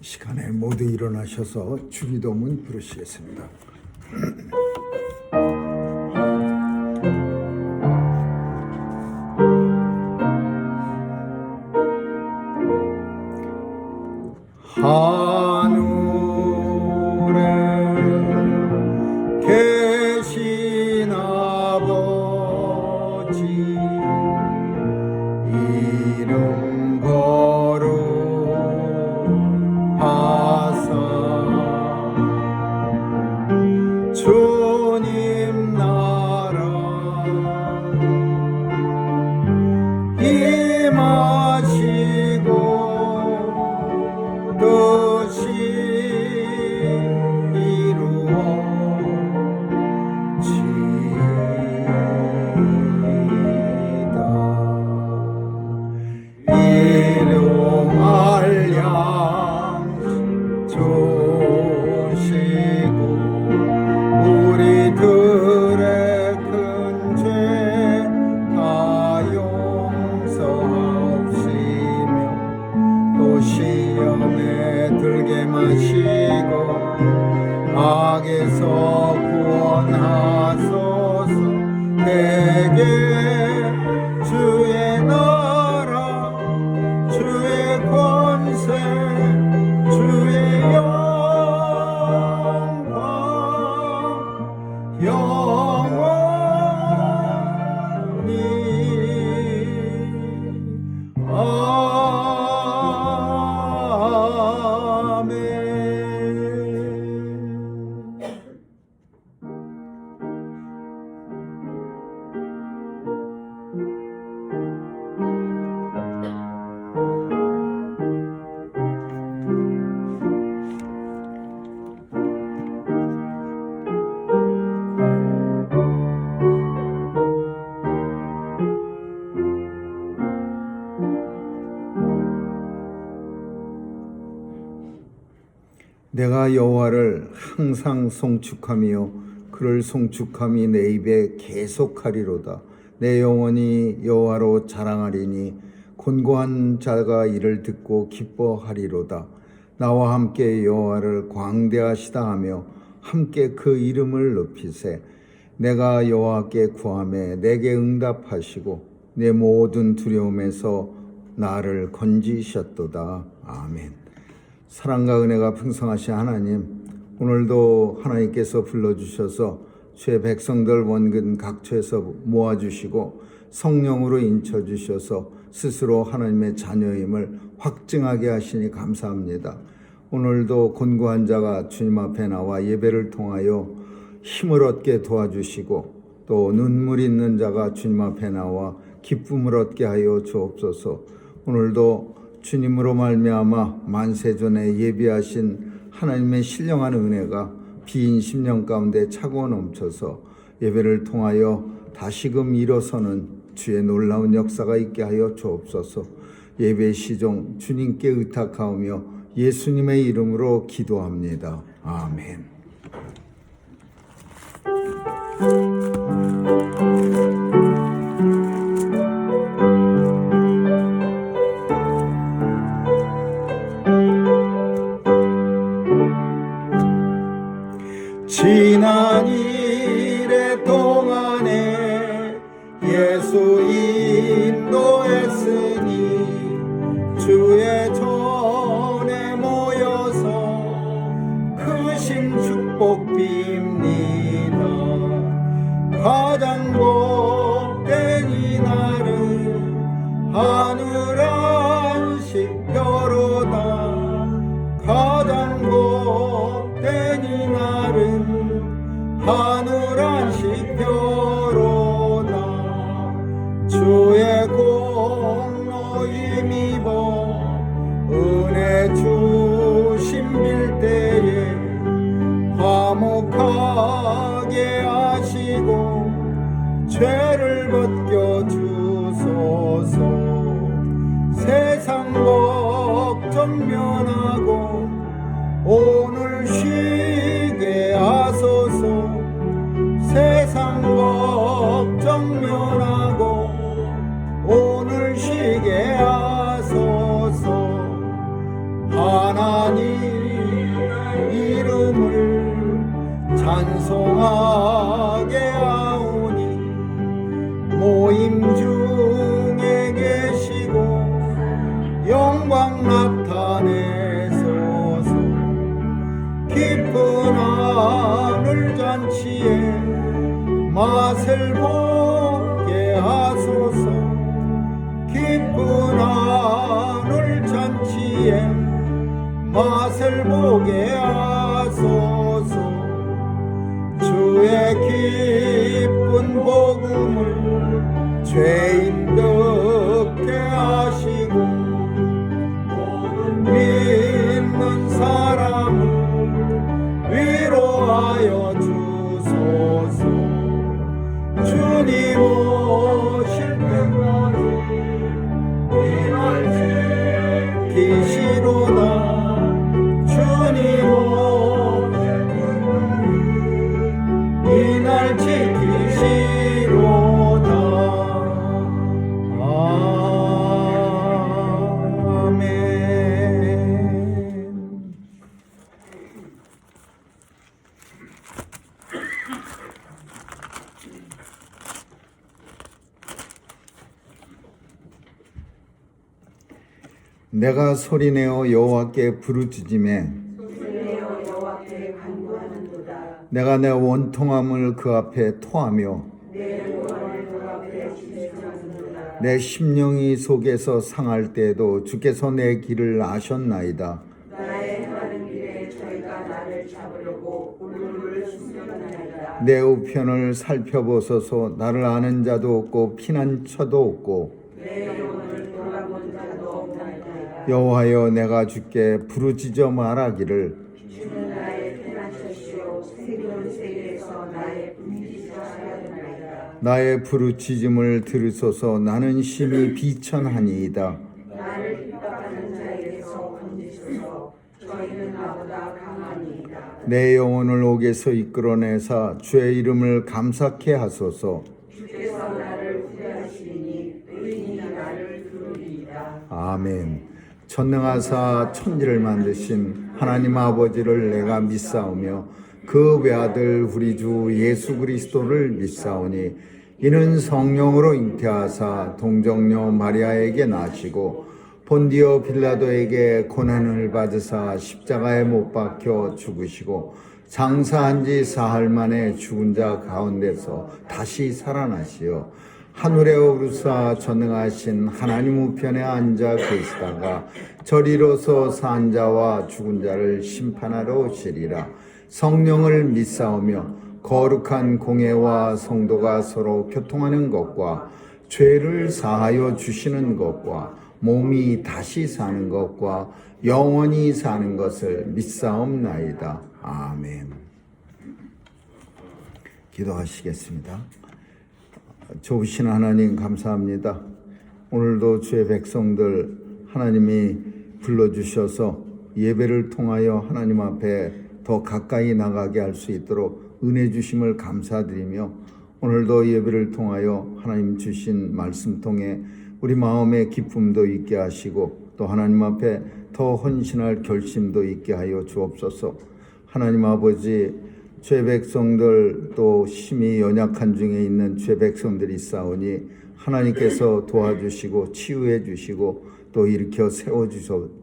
시간에 모두 일어나셔서 주기도문 부르시겠습니다. 하늘에 계신 아버지 이름 거룩하사 주님 나라 임하시고 뜻이 이루어지이다. 일용할 양식 주시고 우리들의 큰 죄 다 용서하시며 또 시험에 들게 마시고 악에서 구원하소서. 대개 주의 나라 주의 권세 주의 영광 영원히 아멘. 내가 여호와를 항상 송축하며 그를 송축함이 내 입에 계속하리로다. 내 영혼이 여호와로 자랑하리니 곤고한 자가 이를 듣고 기뻐하리로다. 나와 함께 여호와를 광대하시다 하며 함께 그 이름을 높이세. 내가 여호와께 구하매 내게 응답하시고 내 모든 두려움에서 나를 건지셨도다. 아멘. 사랑과 은혜가 풍성하신 하나님, 오늘도 하나님께서 불러주셔서 주의 백성들 원근 각처에서 모아주시고 성령으로 인쳐주셔서 스스로 하나님의 자녀임을 확증하게 하시니 감사합니다. 오늘도 곤고한 자가 주님 앞에 나와 예배를 통하여 힘을 얻게 도와주시고 또 눈물 있는 자가 주님 앞에 나와 기쁨을 얻게 하여 주옵소서. 오늘도 주님으로 말미암아 만세전에 예비하신 하나님의 신령한 은혜가 빈 심령 가운데 차고 넘쳐서 예배를 통하여 다시금 일어서는 주의 놀라운 역사가 있게 하여 주옵소서. 예배 시종 주님께 의탁하오며 예수님의 이름으로 기도합니다. 아멘. 지난 일의 동안에 예수 인도했으니 주의 전에 모여서 크신 축복 빕니다. 가장 복된 이날은 하늘 안식 벼로다. 가장 복된 이날은 하늘 안식 벼로다. 주의 공로 힘입어 은혜 주심 빌 때에 화목하게 하시고 죄를 벗겨 주소서. 세상 걱정 면하고 오늘 쉬게 하소서. 세상 걱정 면하고 오늘 쉬게 하소서. 하나님 이름을 찬송하게 하오니 모임 중에 계시고 영광 나타내소서. 기쁜 하늘 잔치에 맛을 보게 하소서. 기쁜 하늘 잔치에 맛을 보게 하소서. 주의 기쁜 복음을 죄인 듣게 하시고 믿는 사람을 위로하여 주소서. 주님 오실 때까지 이날 지키시로다. 주님 오실 때까지 이날 지키시로다. 아멘. 내가 소리내어 여호와께 부르짖음에 내가 내 원통함을 그 앞에 토하며 내 심령이 속에서 상할 때에도 주께서 내 길을 아셨나이다. 나의 행하는 길에 저희가 나를 잡으려고 울음을 숨겨나이다. 내 우편을 살펴보소서. 나를 아는 자도 없고 피난처도 없고 내 영혼을 돌아본 자도 없나이다. 여호와여, 내가 주께 부르짖어 말하기를 주는 나의 피난처시요 새로운 세계에서 나의 분기자 하였나이다. 나의 부르짖음을 들으소서. 나는 심히 비천하니이다. 나를 핍박하는 자에게서 건지소서. 저희는 나보다 강하니이다. 내 영혼을 옥에서 이끌어내사 주의 이름을 감사케 하소서. 주께서 나를 후회하시니 의인이 나를 부르리이다. 아멘. 전능하사 천지를 만드신 하나님 아버지를 내가 믿사오며 그 외아들 우리 주 예수 그리스도를 믿사오니 이는 성령으로 잉태하사 동정녀 마리아에게 나시고 본디오 빌라도에게 고난을 받으사 십자가에 못 박혀 죽으시고 장사한 지 사흘 만에 죽은 자 가운데서 다시 살아나시어 하늘에 오르사 전능하신 하나님 우편에 앉아 계시다가 저리로서 산 자와 죽은 자를 심판하러 오시리라. 성령을 믿사오며 거룩한 공회와 성도가 서로 교통하는 것과 죄를 사하여 주시는 것과 몸이 다시 사는 것과 영원히 사는 것을 믿사옵나이다. 아멘. 기도하시겠습니다. 좋으신 하나님 감사합니다. 오늘도 주의 백성들 하나님이 불러주셔서 예배를 통하여 하나님 앞에 더 가까이 나가게 할 수 있도록 은혜 주심을 감사드리며 오늘도 예배를 통하여 하나님 주신 말씀 통해 우리 마음의 기쁨도 있게 하시고 또 하나님 앞에 더 헌신할 결심도 있게 하여 주옵소서. 하나님 아버지, 죄 백성들 또 심히 연약한 중에 있는 죄 백성들이 있사오니 하나님께서 도와주시고 치유해 주시고 또 일으켜 세워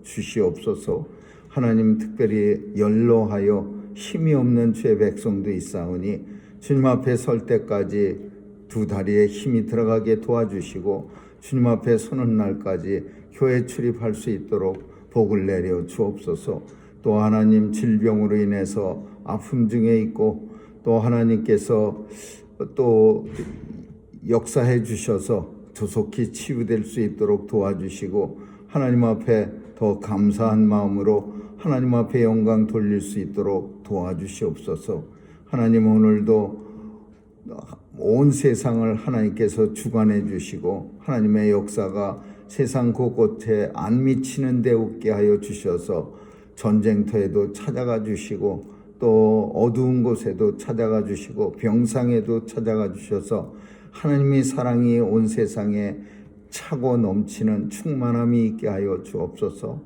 주시옵소서. 하나님 특별히 연로하여 힘이 없는 죄 백성도 있사오니 주님 앞에 설 때까지 두 다리에 힘이 들어가게 도와주시고 주님 앞에 서는 날까지 교회 출입할 수 있도록 복을 내려 주옵소서. 또 하나님 질병으로 인해서 아픔 중에 있고 또 하나님께서 또 역사해 주셔서 조속히 치유될 수 있도록 도와주시고 하나님 앞에 더 감사한 마음으로 하나님 앞에 영광 돌릴 수 있도록 도와주시옵소서. 하나님 오늘도 온 세상을 하나님께서 주관해 주시고 하나님의 역사가 세상 곳곳에 안 미치는 데 없게 하여 주셔서 전쟁터에도 찾아가 주시고 또 어두운 곳에도 찾아가 주시고 병상에도 찾아가 주셔서 하나님의 사랑이 온 세상에 차고 넘치는 충만함이 있게 하여 주옵소서.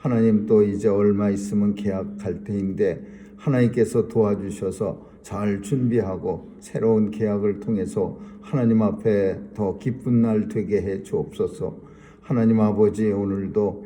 하나님 또 이제 얼마 있으면 계약할 테인데 하나님께서 도와주셔서 잘 준비하고 새로운 계약을 통해서 하나님 앞에 더 기쁜 날 되게 해 주옵소서. 하나님 아버지, 오늘도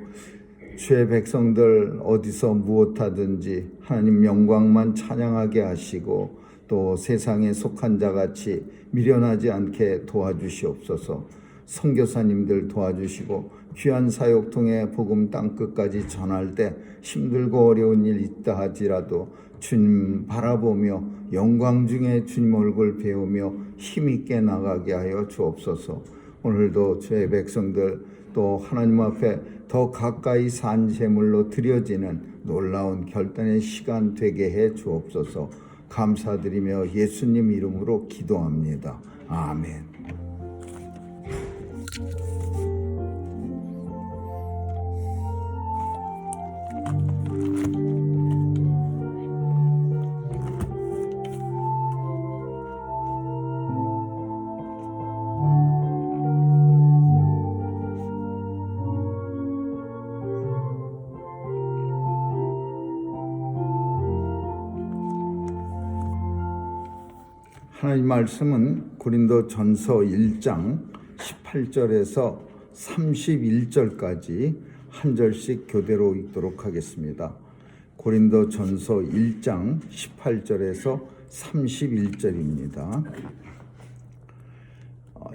주의 백성들 어디서 무엇하든지 하나님 영광만 찬양하게 하시고 또 세상에 속한 자같이 미련하지 않게 도와주시옵소서. 선교사님들 도와주시고 귀한 사역 통해 복음 땅끝까지 전할 때 힘들고 어려운 일 있다 하지라도 주님 바라보며 영광 중에 주님 얼굴 배우며 힘있게 나가게 하여 주옵소서. 오늘도 주의 백성들 또 하나님 앞에 더 가까이 산 제물로 드려지는 놀라운 결단의 시간 되게 해 주옵소서. 감사드리며 예수님 이름으로 기도합니다. 아멘. 하나님 말씀은 고린도 전서 1장 18절에서 31절까지 한 절씩 교대로 읽도록 하겠습니다. 고린도 전서 1장 18절에서 31절입니다.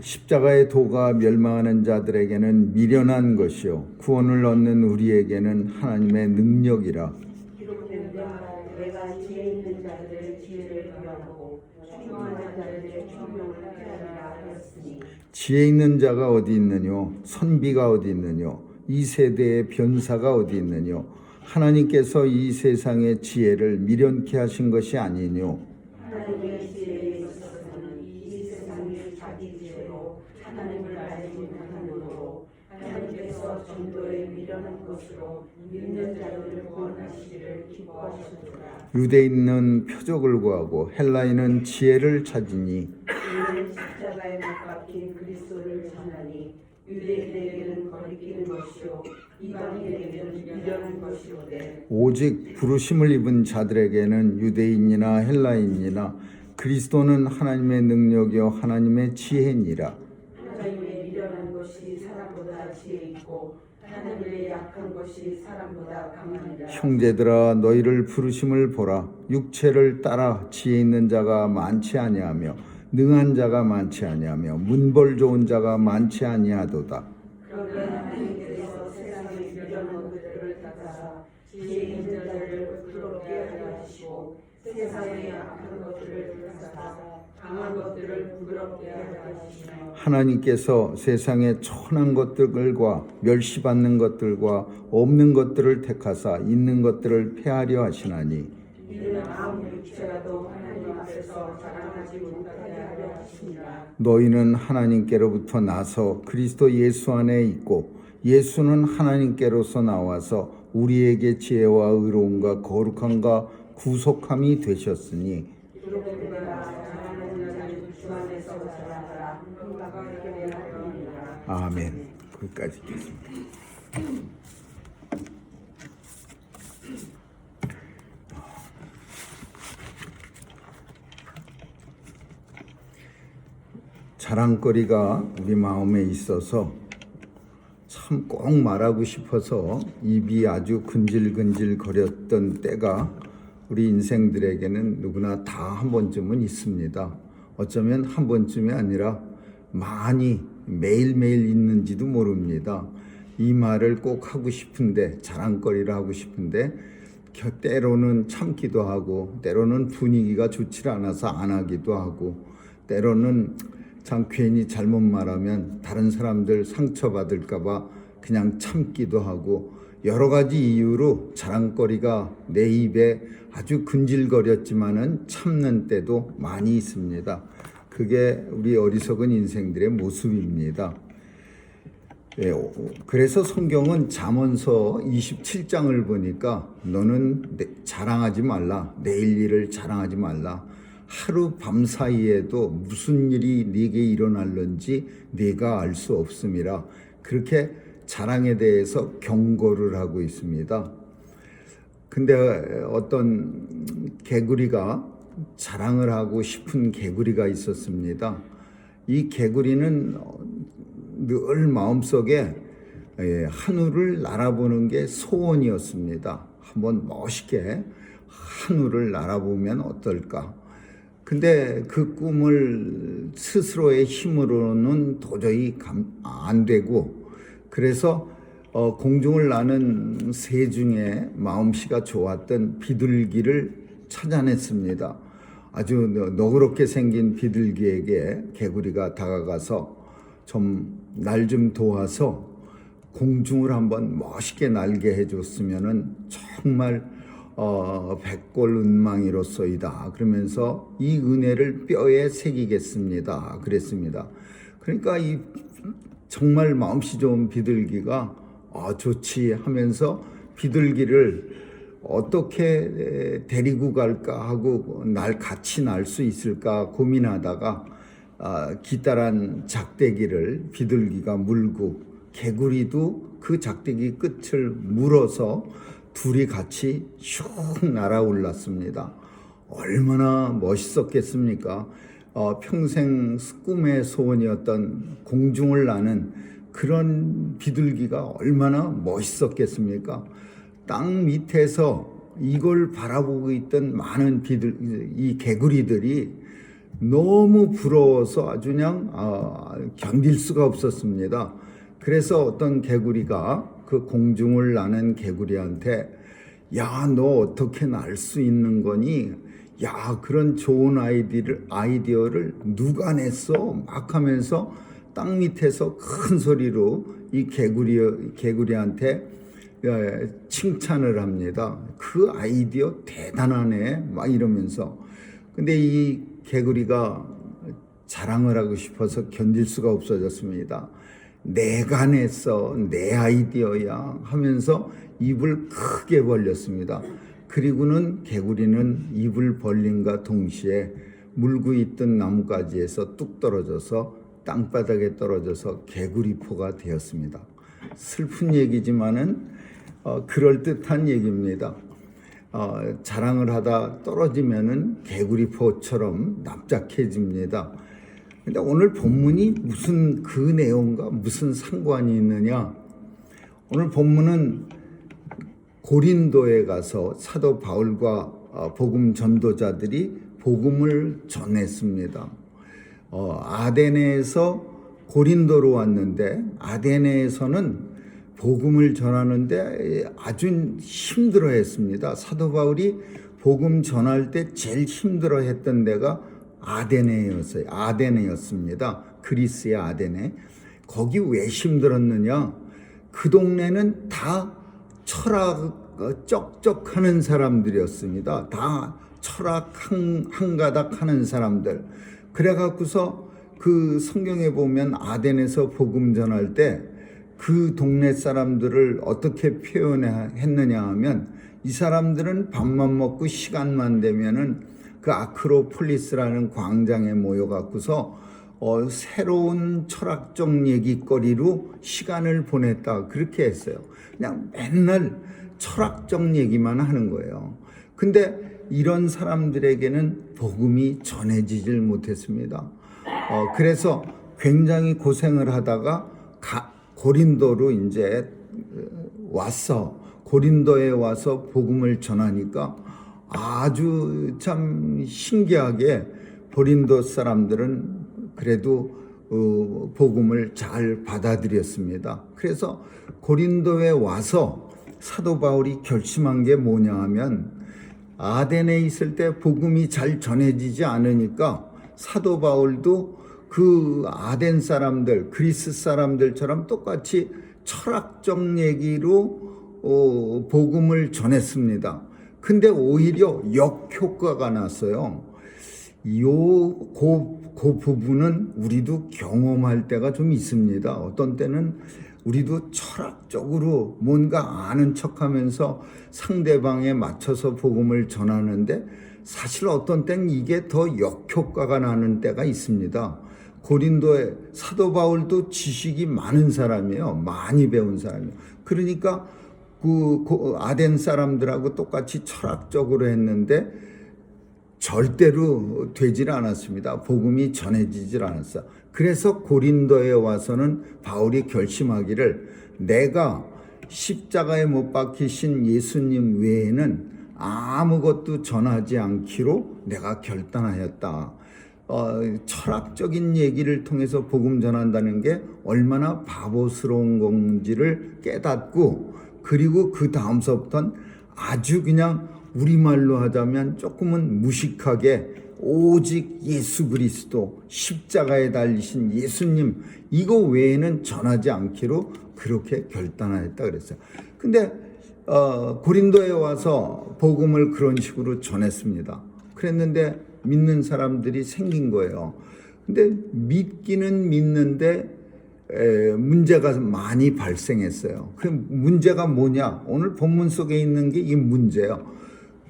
십자가의 도가 멸망하는 자들에게는 미련한 것이요 구원을 얻는 우리에게는 하나님의 능력이라. 기록된 바 내가 지혜 있는 자들의 지혜를 부여하고 충성한 자들의 충성을 피하리라 하였으니. 지혜 있는 자가 어디 있느뇨? 선비가 어디 있느뇨? 이 세대의 변사가 어디 있느뇨? 하나님께서 이 세상의 지혜를 미련케 하신 것이 아니뇨? 하나님의 지혜에 있어서는 이 세상이 자기 지혜로 하나님을 알지 못하므로 하나님께서 전도에 미련한 것으로 믿는 자들을 구원하시기를 기뻐하셨도다. 유대인은 표적을 구하고 헬라인은 지혜를 찾으니 이는 십자가에 못 박힌 그리스도를 전하니 유대인에게는 거리끼는 것이요 이방인에게는 미련한 것이오되 오직 부르심을 입은 자들에게는 유대인이나 헬라인이나 그리스도는 하나님의 능력이요 하나님의 지혜니라. 하나님의 미련한 것이 사람보다 지혜 있고 하나님의 약한 것이 사람보다 강하니라. 형제들아 너희를 부르심을 보라. 육체를 따라 지혜 있는 자가 많지 아니하며 능한 자가 많지 아니하며 문벌 좋은 자가 많지 아니하도다. 그러나 하나님께서 세상의 미련한 것들을 닦아사 지혜 있는 자를 부끄럽게 하려 하시고 세상의 약한 것들을 닦아사 강한 것들을 부끄럽게 하려 하시며 하나님께서 세상의 천한 것들과 멸시받는 것들과 없는 것들을 택하사 있는 것들을 폐하려 하시나니 이는 아무 육체라도 하나님 앞에서 자랑하지 못하게 하려 하시니라. 너희는 하나님께로부터 나서 그리스도 예수 안에 있고 예수는 하나님께로서 나와서 우리에게 지혜와 의로움과 거룩함과 구속함이 되셨으니 기록된 바 자랑하는 자는 주 안에서 자랑하라. 흥각하게 하리라. 아멘. 거기까지 읽겠습니다. 자랑거리가 우리 마음에 있어서 참 꼭 말하고 싶어서 입이 아주 근질근질 거렸던 때가 우리 인생들에게는 누구나 다 한 번쯤은 있습니다. 어쩌면 한 번쯤이 아니라 많이 매일매일 있는지도 모릅니다. 이 말을 꼭 하고 싶은데 자랑거리를 하고 싶은데 때로는 참기도 하고 때로는 분위기가 좋지 않아서 안 하기도 하고 때로는 참 괜히 잘못 말하면 다른 사람들 상처받을까 봐 그냥 참기도 하고 여러 가지 이유로 자랑거리가 내 입에 아주 근질거렸지만은 참는 때도 많이 있습니다. 그게 우리 어리석은 인생들의 모습입니다. 그래서 성경은 잠언서 27장을 보니까 너는 자랑하지 말라. 내일 일을 자랑하지 말라. 하루 밤 사이에도 무슨 일이 네게 일어날는지 네가 알 수 없음이라. 그렇게 자랑에 대해서 경고를 하고 있습니다. 근데 어떤 개구리가 자랑을 하고 싶은 개구리가 있었습니다. 이 개구리는 늘 마음속에 하늘을 날아보는 게 소원이었습니다. 한번 멋있게 하늘을 날아보면 어떨까? 근데 그 꿈을 스스로의 힘으로는 도저히 안 되고, 그래서 공중을 나는 새 중에 마음씨가 좋았던 비둘기를 찾아냈습니다. 아주 너그럽게 생긴 비둘기에게 개구리가 다가가서 날 좀 도와서 공중을 한번 멋있게 날게 해줬으면은 정말 백골은망이로소이다. 그러면서 이 은혜를 뼈에 새기겠습니다. 그랬습니다. 그러니까 이 정말 마음씨 좋은 비둘기가 좋지 하면서 비둘기를 어떻게 데리고 갈까 하고 같이 날 수 있을까 고민하다가 기다란 작대기를 비둘기가 물고 개구리도 그 작대기 끝을 물어서 둘이 같이 슉 날아올랐습니다. 얼마나 멋있었겠습니까? 평생 꿈의 소원이었던 공중을 나는 그런 비둘기가 얼마나 멋있었겠습니까? 땅 밑에서 이걸 바라보고 있던 많은 이 개구리들이 너무 부러워서 아주 그냥 견딜 수가 없었습니다. 그래서 어떤 개구리가 그 공중을 나는 개구리한테 야, 너 어떻게 날 수 있는 거니? 야, 그런 좋은 아이디어를 누가 냈어? 막 하면서 땅 밑에서 큰 소리로 이 개구리한테 칭찬을 합니다. 그 아이디어 대단하네. 막 이러면서. 근데 이 개구리가 자랑을 하고 싶어서 견딜 수가 없어졌습니다. 내가 냈어, 내 아이디어야 하면서 입을 크게 벌렸습니다. 그리고는 개구리는 입을 벌림과 동시에 물고 있던 나뭇가지에서 뚝 떨어져서 땅바닥에 떨어져서 개구리포가 되었습니다. 슬픈 얘기지만은 그럴듯한 얘기입니다. 자랑을 하다 떨어지면은 개구리포처럼 납작해집니다. 근데 오늘 본문이 무슨 그 내용과 무슨 상관이 있느냐? 오늘 본문은 고린도에 가서 사도 바울과 복음 전도자들이 복음을 전했습니다. 아데네에서 고린도로 왔는데 아데네에서는 복음을 전하는데 아주 힘들어했습니다. 사도 바울이 복음 전할 때 제일 힘들어했던 데가 아데네였습니다. 그리스의 아데네. 거기 왜 힘들었느냐? 그 동네는 다 철학 쩍쩍하는 사람들이었습니다. 다 철학 한가닥 하는 사람들. 그래갖고서 그 성경에 보면 아덴에서 복음 전할 때 그 동네 사람들을 어떻게 표현했느냐 하면 이 사람들은 밥만 먹고 시간만 되면은 그 아크로폴리스라는 광장에 모여갖고서 새로운 철학적 얘기거리로 시간을 보냈다. 그렇게 했어요. 그냥 맨날 철학적 얘기만 하는 거예요. 근데 이런 사람들에게는 복음이 전해지질 못했습니다. 그래서 굉장히 고생을 하다가 고린도로 이제 고린도에 와서 복음을 전하니까 아주 참 신기하게 고린도 사람들은 그래도 복음을 잘 받아들였습니다. 그래서 고린도에 와서 사도 바울이 결심한 게 뭐냐 하면 아덴에 있을 때 복음이 잘 전해지지 않으니까 사도 바울도 그 아덴 사람들, 그리스 사람들처럼 똑같이 철학적 얘기로 복음을 전했습니다. 근데 오히려 역효과가 났어요. 그 부분은 우리도 경험할 때가 좀 있습니다. 어떤 때는 우리도 철학적으로 뭔가 아는 척하면서 상대방에 맞춰서 복음을 전하는데 사실 어떤 때는 이게 더 역효과가 나는 때가 있습니다. 고린도의 사도 바울도 지식이 많은 사람이에요. 많이 배운 사람이에요. 그러니까 그 아덴 사람들하고 똑같이 철학적으로 했는데 절대로 되질 않았습니다. 복음이 전해지질 않았어. 그래서 고린도에 와서는 바울이 결심하기를 내가 십자가에 못 박히신 예수님 외에는 아무것도 전하지 않기로 내가 결단하였다. 철학적인 얘기를 통해서 복음 전한다는 게 얼마나 바보스러운 건지를 깨닫고, 그리고 그 다음서부터는 아주 그냥 우리말로 하자면 조금은 무식하게 오직 예수 그리스도 십자가에 달리신 예수님 이거 외에는 전하지 않기로 그렇게 결단하였다 그랬어요. 근데 고린도에 와서 복음을 그런 식으로 전했습니다. 그랬는데 믿는 사람들이 생긴 거예요. 근데 믿기는 믿는데 문제가 많이 발생했어요. 그 문제가 뭐냐? 오늘 본문 속에 있는 게 이 문제예요.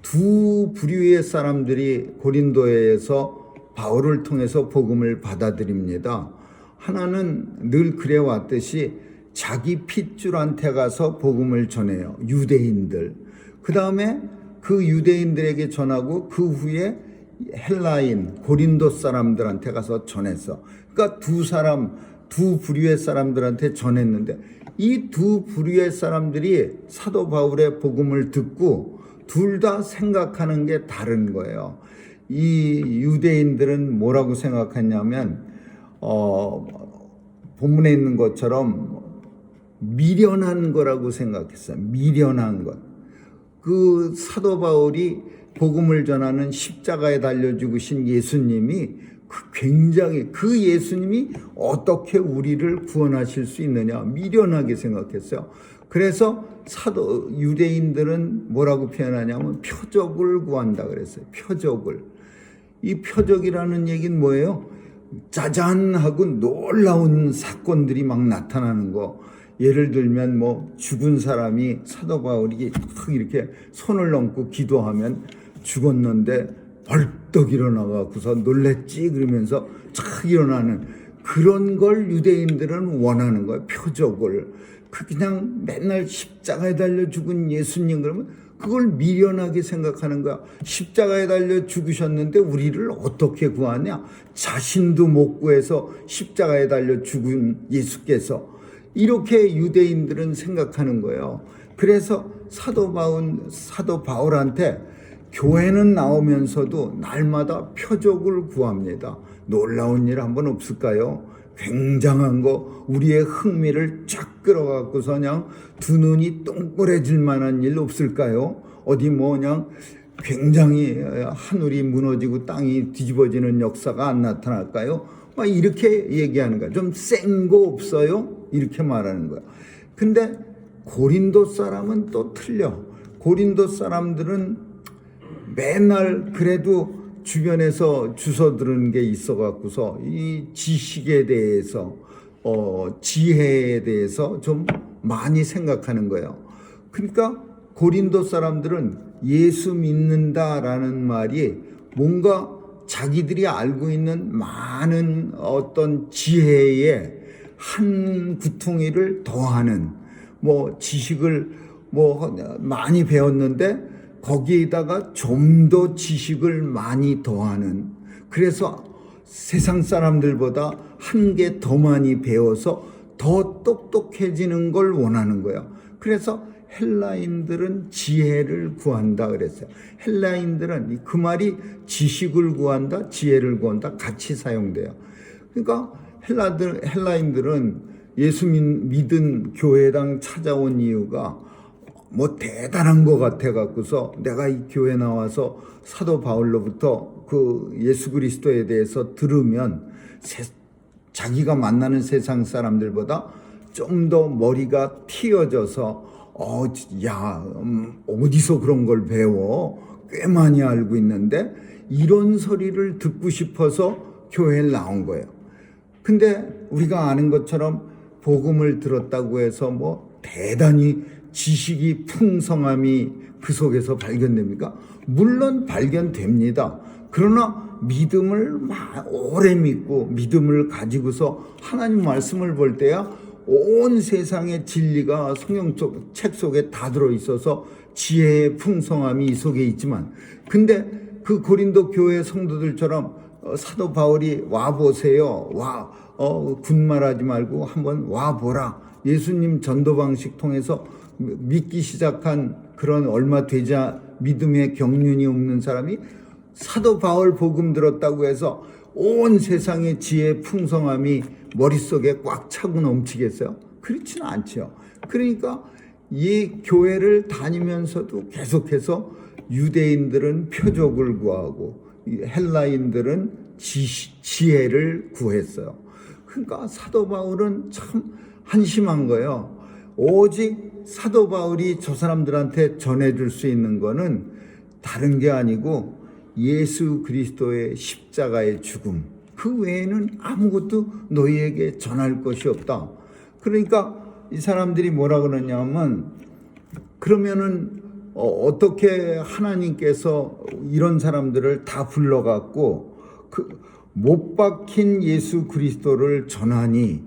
두 부류의 사람들이 고린도에서 바울을 통해서 복음을 받아들입니다. 하나는 늘 그래 왔듯이 자기 핏줄한테 가서 복음을 전해요. 유대인들. 그 다음에 그 유대인들에게 전하고 그 후에 헬라인 고린도 사람들한테 가서 전했어. 그러니까 두 부류의 사람들한테 전했는데 이 두 부류의 사람들이 사도 바울의 복음을 듣고 둘 다 생각하는 게 다른 거예요. 이 유대인들은 뭐라고 생각했냐면 본문에 있는 것처럼 미련한 거라고 생각했어요. 미련한 것. 그 사도 바울이 복음을 전하는 십자가에 달려 죽으신 예수님이 굉장히 그 예수님이 어떻게 우리를 구원하실 수 있느냐 미련하게 생각했어요. 그래서 유대인들은 뭐라고 표현하냐면 표적을 구한다 그랬어요. 표적을. 이 표적이라는 얘기는 뭐예요? 짜잔 하고 놀라운 사건들이 막 나타나는 거. 예를 들면 뭐 죽은 사람이 사도 바울이 이렇게 손을 얹고 기도하면 죽었는데 벌떡 일어나가고서 놀랬지 그러면서 착 일어나는 그런 걸 유대인들은 원하는 거예요. 표적을. 그냥 맨날 십자가에 달려 죽은 예수님 그러면 그걸 미련하게 생각하는 거야. 십자가에 달려 죽으셨는데 우리를 어떻게 구하냐? 자신도 못 구해서 십자가에 달려 죽은 예수께서 이렇게 유대인들은 생각하는 거예요. 그래서 사도 바울한테 교회는 나오면서도 날마다 표적을 구합니다. 놀라운 일 한번 없을까요? 굉장한 거 우리의 흥미를 쫙 끌어갖고서 그냥 두 눈이 동그래질 만한 일 없을까요? 어디 뭐 그냥 굉장히 하늘이 무너지고 땅이 뒤집어지는 역사가 안 나타날까요? 막 이렇게 얘기하는 거야. 좀 센 거 없어요? 이렇게 말하는 거야. 근데 고린도 사람은 또 틀려. 고린도 사람들은 맨날 그래도 주변에서 주워 들은 게 있어 갖고서 이 지식에 대해서 지혜에 대해서 좀 많이 생각하는 거예요. 그러니까 고린도 사람들은 예수 믿는다라는 말이 뭔가 자기들이 알고 있는 많은 어떤 지혜의 한 구퉁이를 더하는 뭐 지식을 뭐 많이 배웠는데 거기에다가 좀 더 지식을 많이 더하는, 그래서 세상 사람들보다 한 개 더 많이 배워서 더 똑똑해지는 걸 원하는 거예요. 그래서 헬라인들은 지혜를 구한다 그랬어요. 헬라인들은 그 말이 지식을 구한다, 지혜를 구한다 같이 사용돼요. 그러니까 헬라인들은 예수 믿은 교회당 찾아온 이유가 뭐 대단한 것 같아 갖고서 내가 이 교회 나와서 사도 바울로부터 그 예수 그리스도에 대해서 들으면 자기가 만나는 세상 사람들보다 좀 더 머리가 튀어져서 어디서 그런 걸 배워? 꽤 많이 알고 있는데 이런 소리를 듣고 싶어서 교회에 나온 거예요. 근데 우리가 아는 것처럼 복음을 들었다고 해서 뭐 대단히 지식이 풍성함이 그 속에서 발견됩니까? 물론 발견됩니다. 그러나 믿음을 오래 믿고 믿음을 가지고서 하나님 말씀을 볼 때야 온 세상의 진리가 성경 책 속에 다 들어있어서 지혜의 풍성함이 이 속에 있지만, 근데 그 고린도 교회 성도들처럼 사도 바울이 와보세요, 군말하지 말고 한번 와보라, 예수님 전도 방식 통해서 믿기 시작한 그런 얼마 되지 믿음의 경륜이 없는 사람이 사도 바울 복음 들었다고 해서 온 세상의 지혜의 풍성함이 머릿속에 꽉 차고 넘치겠어요? 그렇지는 않죠. 그러니까 이 교회를 다니면서도 계속해서 유대인들은 표적을 구하고 헬라인들은 지혜를 구했어요. 그러니까 사도 바울은 참 한심한 거예요. 오직 사도 바울이 저 사람들한테 전해줄 수 있는 거는 다른 게 아니고 예수 그리스도의 십자가의 죽음, 그 외에는 아무것도 너희에게 전할 것이 없다. 그러니까 이 사람들이 뭐라 그러냐면, 그러면은 어떻게 하나님께서 이런 사람들을 다 불러갖고 못 박힌 예수 그리스도를 전하니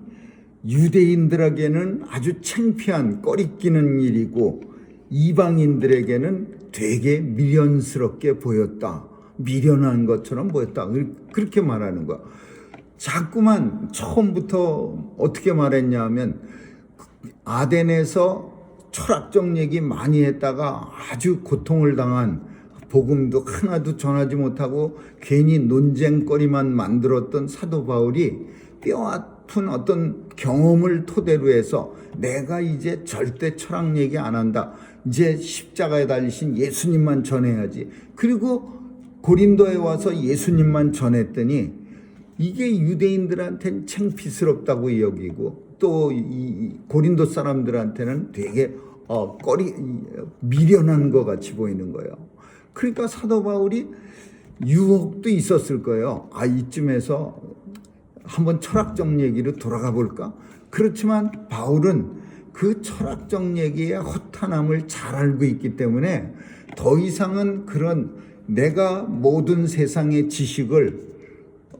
유대인들에게는 아주 창피한 꺼리끼는 일이고 이방인들에게는 되게 미련스럽게 보였다. 미련한 것처럼 보였다. 그렇게 말하는 거야. 자꾸만 처음부터 어떻게 말했냐면, 아덴에서 철학적 얘기 많이 했다가 아주 고통을 당한, 복음도 하나도 전하지 못하고 괜히 논쟁거리만 만들었던 사도 바울이 뼈아픈 어떤 경험을 토대로 해서 내가 이제 절대 철학 얘기 안 한다, 이제 십자가에 달리신 예수님만 전해야지. 그리고 고린도에 와서 예수님만 전했더니 이게 유대인들한테는 창피스럽다고 여기고 또 이 고린도 사람들한테는 되게 미련한 것 같이 보이는 거예요. 그러니까 사도 바울이 유혹도 있었을 거예요. 이쯤에서 한번 철학적 얘기로 돌아가 볼까? 그렇지만 바울은 그 철학적 얘기의 허탄함을 잘 알고 있기 때문에 더 이상은 그런 내가 모든 세상의 지식을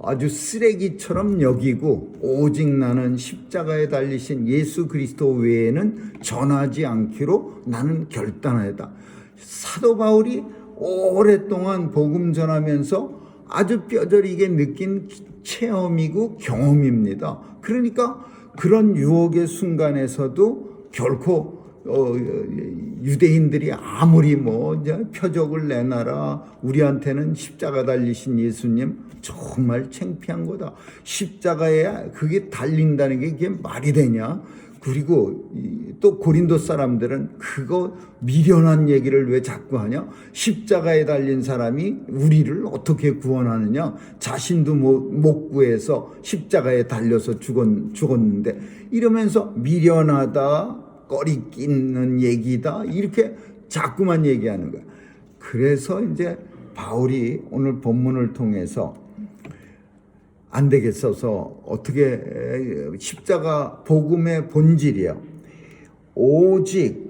아주 쓰레기처럼 여기고 오직 나는 십자가에 달리신 예수 그리스도 외에는 전하지 않기로 나는 결단하였다. 사도 바울이 오랫동안 복음 전하면서 아주 뼈저리게 느낀 체험이고 경험입니다. 그러니까 그런 유혹의 순간에서도 결코 유대인들이 아무리 표적을 내놔라, 우리한테는 십자가 달리신 예수님 정말 창피한 거다, 십자가에 그게 달린다는 게 이게 말이 되냐. 그리고 또 고린도 사람들은 그거 미련한 얘기를 왜 자꾸 하냐, 십자가에 달린 사람이 우리를 어떻게 구원하느냐, 자신도 못 구해서 십자가에 달려서 죽었는데, 이러면서 미련하다, 꺼리 끼는 얘기다, 이렇게 자꾸만 얘기하는 거야. 그래서 이제 바울이 오늘 본문을 통해서 안 되겠어서 어떻게 십자가 복음의 본질이요, 오직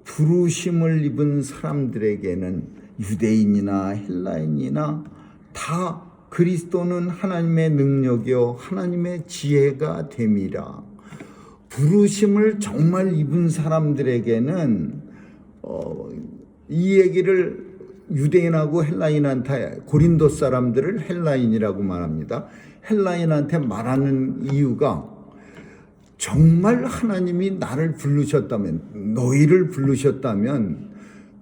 부르심을 입은 사람들에게는 유대인이나 헬라인이나 다 그리스도는 하나님의 능력이요 하나님의 지혜가 됨이라. 부르심을 정말 입은 사람들에게는 이 얘기를 유대인하고 헬라인한테, 고린도 사람들을 헬라인이라고 말합니다. 헬라인한테 말하는 이유가, 정말 하나님이 나를 부르셨다면, 너희를 부르셨다면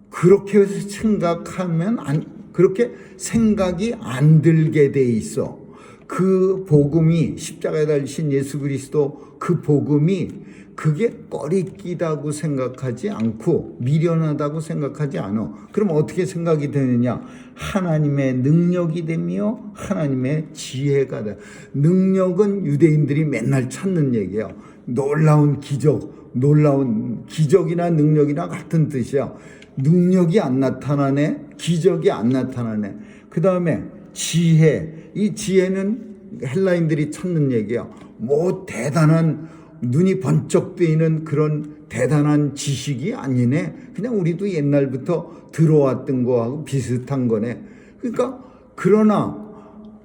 그렇게 생각하면 그렇게 생각이 안 들게 돼 있어. 그 복음이, 십자가에 달리신 예수 그리스도 그 복음이 그게 꺼리끼다고 생각하지 않고 미련하다고 생각하지 않아. 그럼 어떻게 생각이 되느냐? 하나님의 능력이 되며 하나님의 지혜가 돼. 능력은 유대인들이 맨날 찾는 얘기예요. 놀라운 기적이나 능력이나 같은 뜻이야. 능력이 안 나타나네, 기적이 안 나타나네. 그 다음에 지혜, 이 지혜는 헬라인들이 찾는 얘기야. 대단한, 눈이 번쩍 뜨이는 그런 대단한 지식이 아니네. 그냥 우리도 옛날부터 들어왔던 거하고 비슷한 거네. 그러니까 그러나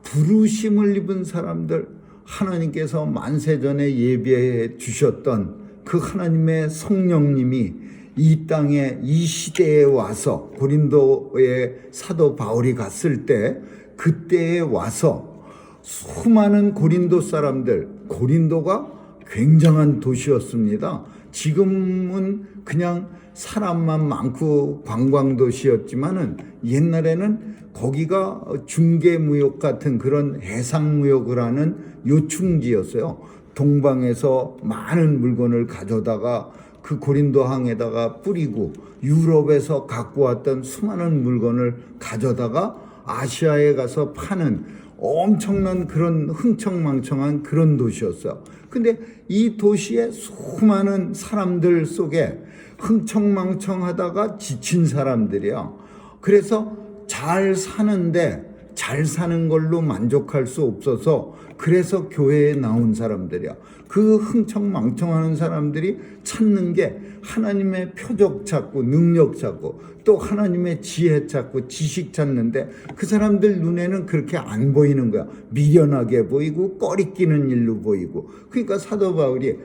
부르심을 입은 사람들, 하나님께서 만세전에 예비해 주셨던 그 하나님의 성령님이 이 땅에 이 시대에 와서 고린도에 사도 바울이 갔을 때 그때에 와서 수많은 고린도 사람들, 고린도가 굉장한 도시였습니다. 지금은 그냥 사람만 많고 관광도시였지만은 옛날에는 거기가 중개무역 같은 그런 해상무역을 하는 요충지였어요. 동방에서 많은 물건을 가져다가 그 고린도항에다가 뿌리고 유럽에서 갖고 왔던 수많은 물건을 가져다가 아시아에 가서 파는 엄청난 그런 흥청망청한 그런 도시였어요. 근데 이 도시의 수많은 사람들 속에 흥청망청하다가 지친 사람들이야. 그래서 잘 사는데 잘 사는 걸로 만족할 수 없어서 그래서 교회에 나온 사람들이야. 그 흥청망청하는 사람들이 찾는 게 하나님의 표적 찾고 능력 찾고 또 하나님의 지혜 찾고 지식 찾는데 그 사람들 눈에는 그렇게 안 보이는 거야. 미련하게 보이고 꺼리끼는 일로 보이고. 그러니까 사도 바울이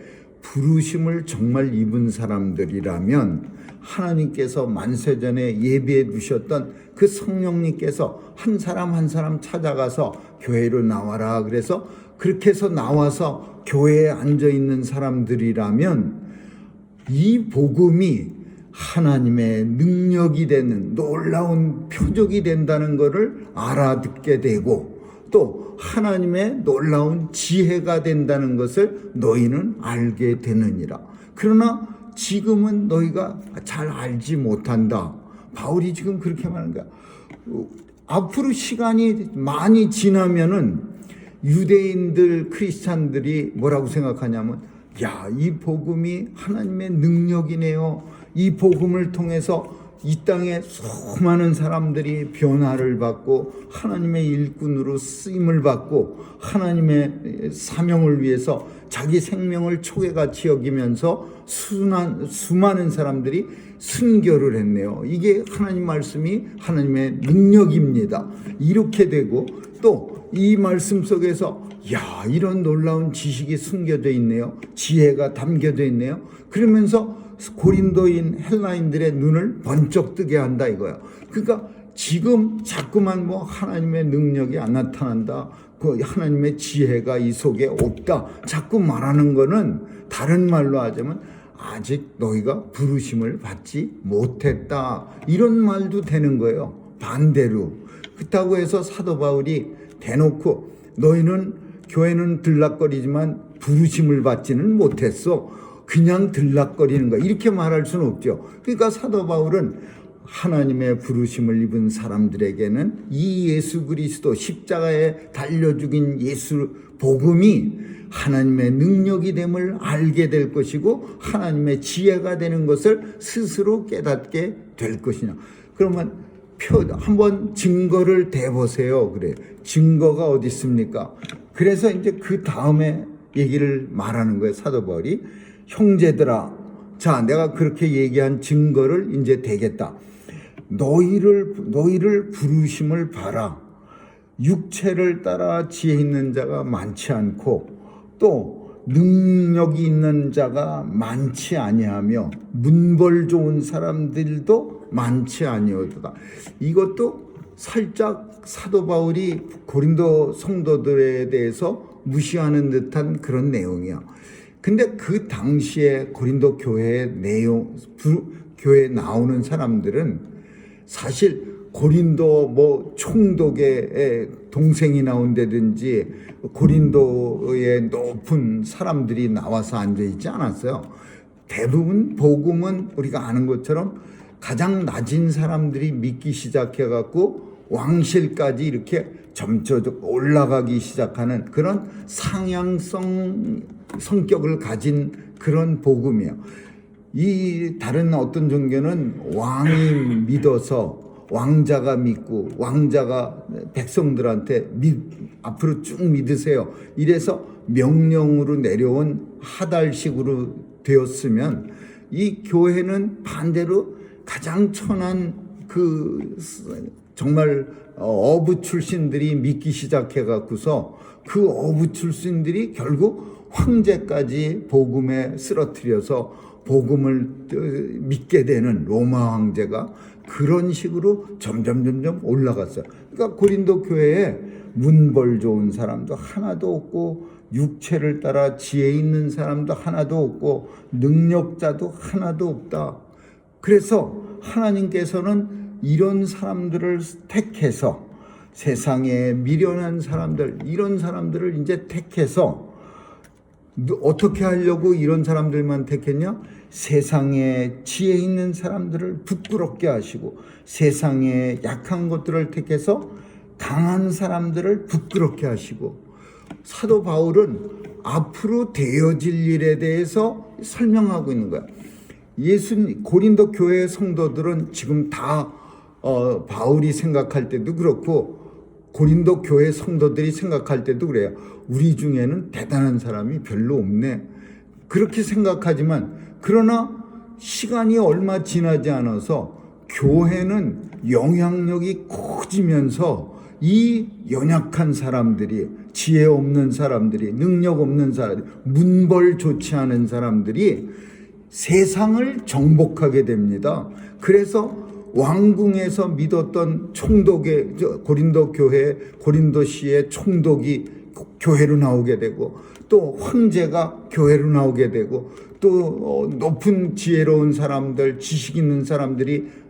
부르심을 정말 입은 사람들이라면 하나님께서 만세전에 예비해 두셨던 그 성령님께서 한 사람 한 사람 찾아가서 교회로 나와라. 그래서 그렇게 해서 나와서 교회에 앉아 있는 사람들이라면 이 복음이 하나님의 능력이 되는 놀라운 표적이 된다는 것을 알아듣게 되고 또 하나님의 놀라운 지혜가 된다는 것을 너희는 알게 되느니라. 그러나 지금은 너희가 잘 알지 못한다. 바울이 지금 그렇게 말하는 거야. 앞으로 시간이 많이 지나면은 유대인들, 크리스찬들이 뭐라고 생각하냐면, 야, 이 복음이 하나님의 능력이네요. 이 복음을 통해서 이 땅에 수많은 사람들이 변화를 받고 하나님의 일꾼으로 쓰임을 받고 하나님의 사명을 위해서 자기 생명을 초계같이 여기면서 수많은 사람들이 순교를 했네요. 이게 하나님 말씀이 하나님의 능력입니다. 이렇게 되고 또 이 말씀 속에서 야, 이런 놀라운 지식이 숨겨져 있네요. 지혜가 담겨져 있네요. 그러면서 고린도인 헬라인들의 눈을 번쩍 뜨게 한다 이거야. 그러니까 지금 자꾸만 뭐 하나님의 능력이 안 나타난다. 그 하나님의 지혜가 이 속에 없다. 자꾸 말하는 거는 다른 말로 하자면 아직 너희가 부르심을 받지 못했다. 이런 말도 되는 거예요. 반대로. 그렇다고 해서 사도 바울이 대놓고 너희는 교회는 들락거리지만 부르심을 받지는 못했어. 그냥 들락거리는 거야. 이렇게 말할 수는 없죠. 그러니까 사도 바울은 하나님의 부르심을 입은 사람들에게는 이 예수 그리스도 십자가에 달려 죽인 예수 복음이 하나님의 능력이 됨을 알게 될 것이고 하나님의 지혜가 되는 것을 스스로 깨닫게 될 것이냐. 그러면 한번 증거를 대보세요. 그래. 증거가 어디 있습니까? 그래서 이제 그 다음에 얘기를 말하는 거예요. 사도 바울이. 형제들아, 자, 내가 그렇게 얘기한 증거를 이제 대겠다. 너희를 부르심을 봐라. 육체를 따라 지혜 있는 자가 많지 않고 또 능력이 있는 자가 많지 아니하며 문벌 좋은 사람들도 많지 아니하도다. 이것도 살짝 사도 바울이 고린도 성도들에 대해서 무시하는 듯한 그런 내용이야. 근데 그 당시에 고린도 교회의 교회에 나오는 사람들은 사실 고린도 뭐 총독의 동생이 나온다든지 고린도의 높은 사람들이 나와서 앉아있지 않았어요. 대부분 복음은 우리가 아는 것처럼 가장 낮은 사람들이 믿기 시작해갖고 왕실까지 이렇게 점차적 올라가기 시작하는 그런 상향성 성격을 가진 그런 복음이에요. 이 다른 어떤 종교는 왕이 믿어서 왕자가 믿고 왕자가 백성들한테 앞으로 쭉 믿으세요. 이래서 명령으로 내려온 하달식으로 되었으면 이 교회는 반대로 가장 천한 정말 어부 출신들이 믿기 시작해 갖고서 그 어부 출신들이 결국 황제까지 복음에 쓰러뜨려서 복음을 믿게 되는 로마 황제가 그런 식으로 점점 올라갔어요. 그러니까 고린도 교회에 문벌 좋은 사람도 하나도 없고 육체를 따라 지혜 있는 사람도 하나도 없고 능력자도 하나도 없다. 그래서 하나님께서는 이런 사람들을 택해서 세상에 미련한 사람들, 이런 사람들을 이제 택해서 어떻게 하려고 이런 사람들만 택했냐? 세상에 지혜 있는 사람들을 부끄럽게 하시고 세상에 약한 것들을 택해서 강한 사람들을 부끄럽게 하시고, 사도 바울은 앞으로 되어질 일에 대해서 설명하고 있는 거야. 고린도 교회 성도들은 지금 다 바울이 생각할 때도 그렇고 고린도 교회 성도들이 생각할 때도 그래요. 우리 중에는 대단한 사람이 별로 없네. 그렇게 생각하지만 그러나 시간이 얼마 지나지 않아서 교회는 영향력이 커지면서 이 연약한 사람들이, 지혜 없는 사람들이, 능력 없는 사람들이, 문벌 좋지 않은 사람들이 세상을 정복하게 됩니다. 그래서 왕궁에서 믿었던 총독의 고린도 교회, 고린도시의 총독이 교회로 나오게 되고, 또 황제가 교회로 나오게 되고, 또 높은 지혜로운 사람들, 지식 있는 사람들이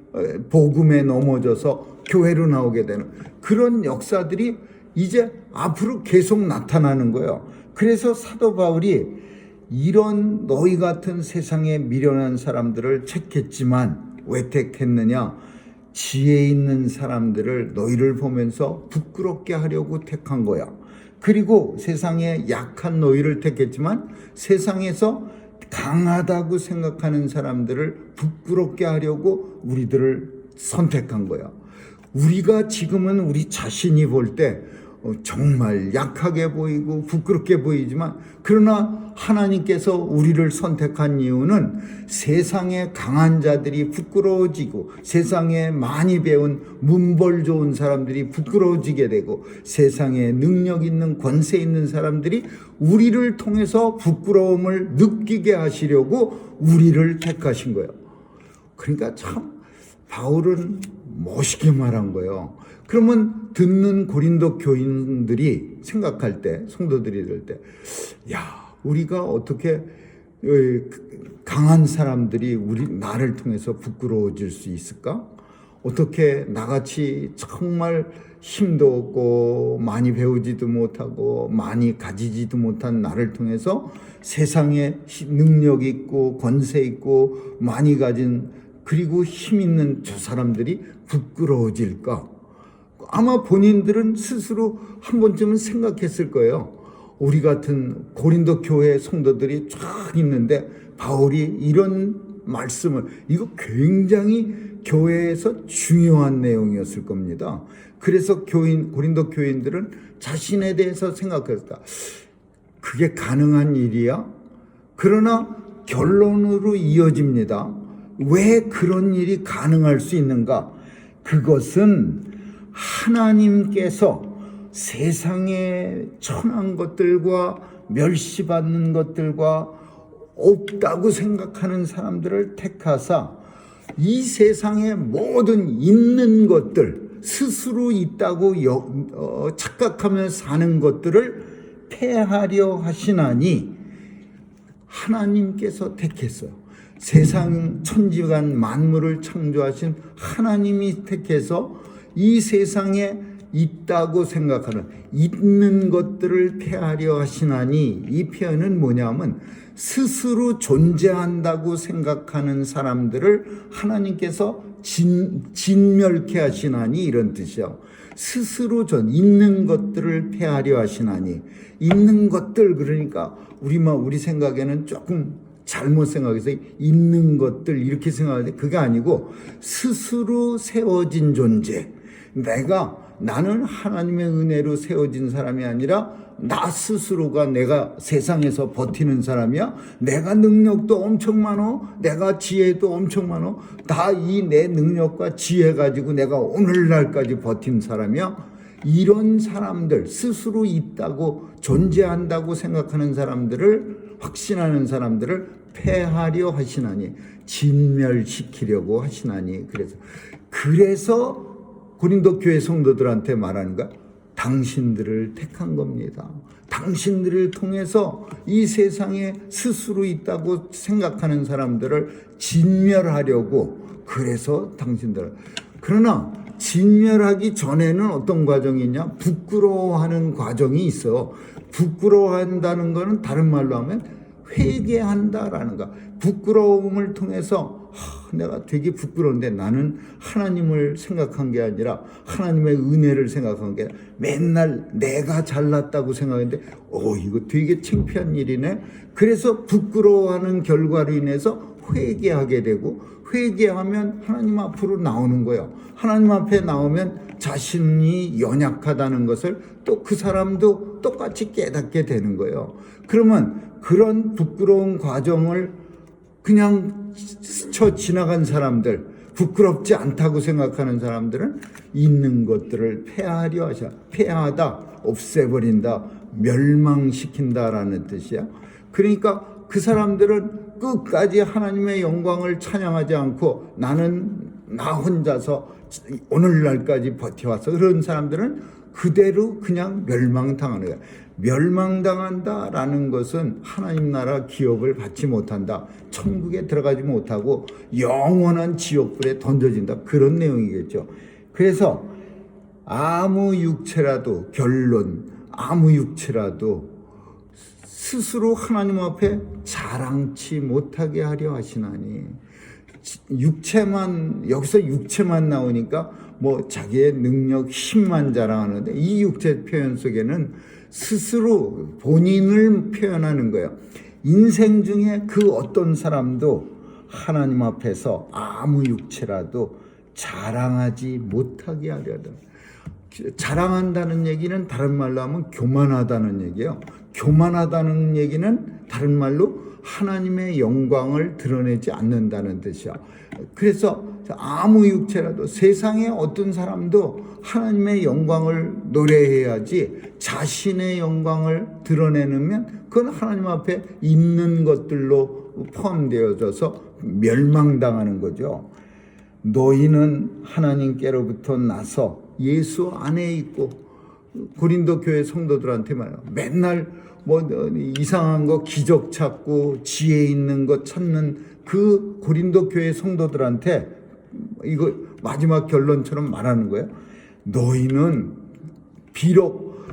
복음에 넘어져서 교회로 나오게 되는 그런 역사들이 이제 앞으로 계속 나타나는 거예요. 그래서 사도 바울이 이런 너희 같은 세상에 미련한 사람들을 택했지만 왜 택했느냐? 지혜 있는 사람들을 너희를 보면서 부끄럽게 하려고 택한 거야. 그리고 세상에 약한 너희를 택했지만 세상에서 강하다고 생각하는 사람들을 부끄럽게 하려고 우리들을 선택한 거야. 우리가 지금은 우리 자신이 볼 때 정말 약하게 보이고 부끄럽게 보이지만, 그러나 하나님께서 우리를 선택한 이유는 세상에 강한 자들이 부끄러워지고 세상에 많이 배운 문벌 좋은 사람들이 부끄러워지게 되고 세상에 능력 있는 권세 있는 사람들이 우리를 통해서 부끄러움을 느끼게 하시려고 우리를 택하신 거예요. 그러니까 참 바울은 멋있게 말한 거예요. 그러면 듣는 고린도 교인들이 생각할 때, 성도들이 들 때, 우리가 어떻게 강한 사람들이 나를 통해서 부끄러워질 수 있을까? 어떻게 나같이 정말 힘도 없고 많이 배우지도 못하고 많이 가지지도 못한 나를 통해서 세상에 능력 있고 권세 있고 많이 가진, 그리고 힘 있는 저 사람들이 부끄러워질까? 아마 본인들은 스스로 한 번쯤은 생각했을 거예요. 우리 같은 고린도 교회 성도들이 쫙 있는데 바울이 이런 말씀을, 이거 굉장히 교회에서 중요한 내용이었을 겁니다. 그래서 고린도 교인들은 자신에 대해서 생각했다. 그게 가능한 일이야? 그러나 결론으로 이어집니다. 왜 그런 일이 가능할 수 있는가? 그것은 하나님께서 세상에 천한 것들과 멸시받는 것들과 없다고 생각하는 사람들을 택하사 이 세상의 모든 있는 것들, 스스로 있다고 착각하며 사는 것들을 폐하려 하시나니 하나님께서 택했어요. 세상 천지간 만물을 창조하신 하나님이 택해서 이 세상에 있다고 생각하는 있는 것들을 폐하려 하시나니, 이 표현은 뭐냐면 스스로 존재한다고 생각하는 사람들을 하나님께서 진멸케 하시나니, 이런 뜻이요. 스스로 있는 것들을 폐하려 하시나니, 있는 것들, 그러니까 우리 생각에는 조금 잘못 생각해서 있는 것들 이렇게 생각하는데 그게 아니고 스스로 세워진 존재. 나는 하나님의 은혜로 세워진 사람이 아니라 나 스스로가 내가 세상에서 버티는 사람이야? 내가 능력도 엄청 많어? 내가 지혜도 엄청 많어? 다 이 내 능력과 지혜 가지고 내가 오늘날까지 버틴 사람이야? 이런 사람들, 스스로 있다고 존재한다고 생각하는 사람들을, 확신하는 사람들을 폐하려 하시나니, 진멸시키려고 하시나니. 그래서 고린도 교회 성도들한테 말하는 거야. 당신들을 택한 겁니다. 당신들을 통해서 이 세상에 스스로 있다고 생각하는 사람들을 진멸하려고, 그래서 당신들. 그러나 진멸하기 전에는 어떤 과정이 있냐? 부끄러워하는 과정이 있어. 부끄러워한다는 것은 다른 말로 하면 회개한다라는 거. 부끄러움을 통해서 내가 되게 부끄러운데 나는 하나님을 생각한 게 아니라 하나님의 은혜를 생각한 게 아니라 맨날 내가 잘났다고 생각했는데 이거 되게 창피한 일이네. 그래서 부끄러워하는 결과로 인해서 회개하게 되고, 회개하면 하나님 앞으로 나오는 거예요. 하나님 앞에 나오면 자신이 연약하다는 것을 또 그 사람도 똑같이 깨닫게 되는 거예요. 그러면 그런 부끄러운 과정을 그냥 스쳐 지나간 사람들, 부끄럽지 않다고 생각하는 사람들은 있는 것들을 폐하려 하셔. 폐하다, 없애버린다, 멸망시킨다라는 뜻이야. 그러니까 그 사람들은 끝까지 하나님의 영광을 찬양하지 않고 나는 나 혼자서 오늘날까지 버텨왔어. 그런 사람들은 그대로 그냥 멸망당하는 거야. 멸망당한다라는 것은 하나님 나라 기업을 받지 못한다. 천국에 들어가지 못하고 영원한 지옥불에 던져진다. 그런 내용이겠죠. 그래서 아무 육체라도, 결론, 아무 육체라도 스스로 하나님 앞에 자랑치 못하게 하려 하시나니. 육체만, 여기서 육체만 나오니까 뭐 자기의 능력, 힘만 자랑하는데 이 육체 표현 속에는 스스로 본인을 표현하는 거예요. 인생 중에 그 어떤 사람도 하나님 앞에서 아무 육체라도 자랑하지 못하게 하려다. 자랑한다는 얘기는 다른 말로 하면 교만하다는 얘기예요. 교만하다는 얘기는 다른 말로 하나님의 영광을 드러내지 않는다는 뜻이야. 그래서 아무 육체라도, 세상의 어떤 사람도 하나님의 영광을 노래해야지 자신의 영광을 드러내면 그건 하나님 앞에 있는 것들로 포함되어져서 멸망당하는 거죠. 너희는 하나님께로부터 나서 예수 안에 있고, 고린도 교회 성도들한테 말해요. 맨날 뭐 이상한 거 기적 찾고 지혜 있는 거 찾는 그 고린도 교회 성도들한테 이거 마지막 결론처럼 말하는 거예요. 너희는 비록